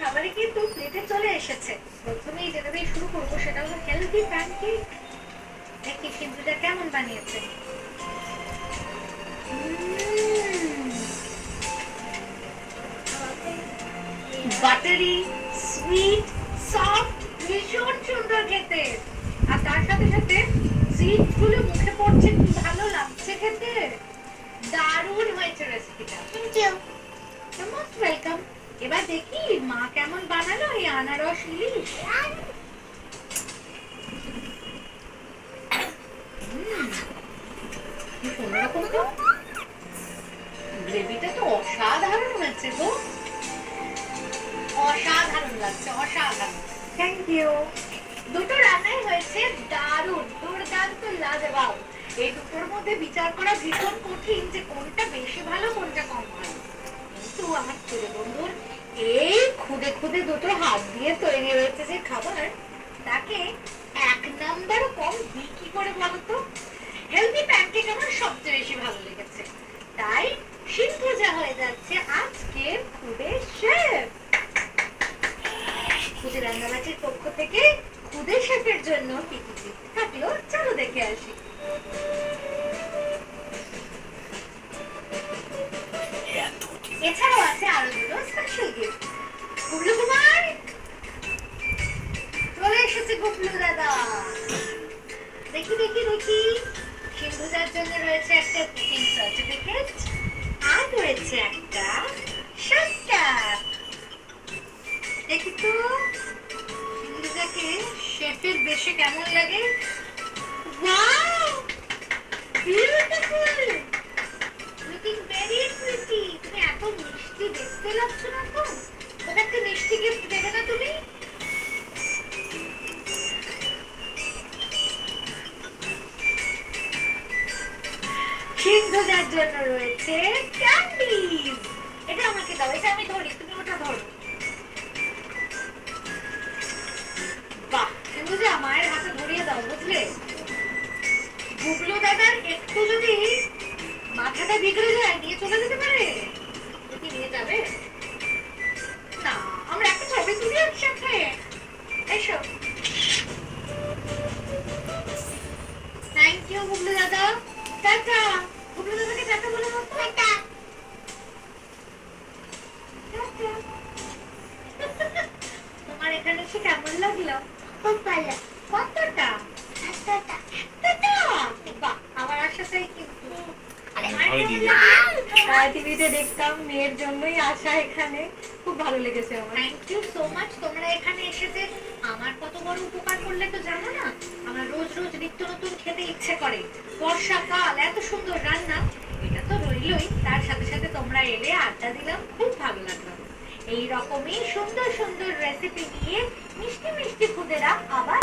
খাবারে কিন্তু প্লেটে চলে এসেছে। প্রথমেই যেটা দিয়ে শুরু করবো সেটা হলো হেলদি প্যানকেক। দেখি সিন্ধুটা কেমন বানিয়েছে। বাটারি, সুইট, সফট, ভীষণ সুন্দর খেতে। আর তার সাথে সাথে চিজ গুলো মুখে পড়ছে, কি ভালো লাগছে খেতে। দারুণ হয়েছে রেসিপিটা। Thank you. Most welcome. এবার দেখি মা কেমন বানালো এই আনারস ইলিশ। অন্যরকম তো, গ্রেভিটা তো অসাধারণ হয়েছে গো, অসাধারণ লাগছে, অসাধারণ। Thank you. দুটো রান্নাই হয়েছে দারুণ, দুর্দান্ত, লাজবাব। এই দুটোর মধ্যে বিচার করা ভীষণ কঠিন যে কোনটা বেশি ভালো কোনটা কম ভালো। কিন্তু আমার ছেলে বন্ধুর এই খুদে খুদে দুটো হাত দিয়ে তৈরি হয়েছে যে খাবার, তাকে এক নাম্বার কম দিই কি করে বলতো। হেলদি প্যানকেক আমার সবচেয়ে বেশি ভালো লেগেছে, তাই সিন্ধু যা হয়ে যাচ্ছে আজকে খুদে শেফ। খুদে রান্নাবাটির পক্ষ থেকে খুদে শেফের জন্য কি কি gift থাকলো চলো দেখে আসি। এছাড়াও আছে আরো দুটো স্পেশাল গিফট। গুবলু কুমার চলে এসেছে, গুবলু দাদা। দেখি দেখি দেখি, সিন্ধুদার জন্য রয়েছে একটা বুকিং সার্টিফিকেট, আর রয়েছে একটা শার্ট ক্যাপ। দেখি তো সিন্ধুদাকে শেফের বেশে কেমন লাগে। Wow, beautiful, looking very pretty. তুমি এত মিষ্টি দেখতে লাগছো না তো, ওকে একটা মিষ্টি গিফট দেবে না তুমি? সিন্ধুদার জন্য রয়েছে ক্যান্ডিজ। এটা আমাকে দাও, এটা আমি ধরি, তুমি ওটা ধরো। বাহ, সিন্ধুদা মায়ের হাতে ধরিয়ে দাও, বুঝলে? গুবলু দাদার একটু যদি মাথাটা বিগড়ে যায় নিয়ে চলে যেতে পারে। কি নিয়ে যাবে? না, আমরা একটা ছবি তুলি একসাথে, এসো। থ্যাংক ইউ গুবলু দাদা, টাটা। গুবলু দাদাকে টাটা বলে দাও তো। টাটা। তোমার এখানে এসে কেমন লাগলো? খুব ভালো। কতটা? এতটা। এতটা? বাহ, আমার আশাটাই কিন্তু। টিভিতে দেখতাম, মেয়ের জন্যই আসা এখানে, খুব ভালো লেগেছে আমার। Thank you so much. তোমরা এখানে এসেছে আমার কত বড় উপকার করলে তো জানো না। আমার রোজ রোজ নিত্য নতুন খেতে ইচ্ছে করে, বর্ষাকাল, এত সুন্দর রান্না, এটা তো রইলই, তার সাথে সাথে তোমরা এলে, আড্ডা দিলাম, খুব ভালো লাগলো। এই রকমই সুন্দর সুন্দর রেসিপি নিয়ে মিষ্টি মিষ্টি খুদেরা আবার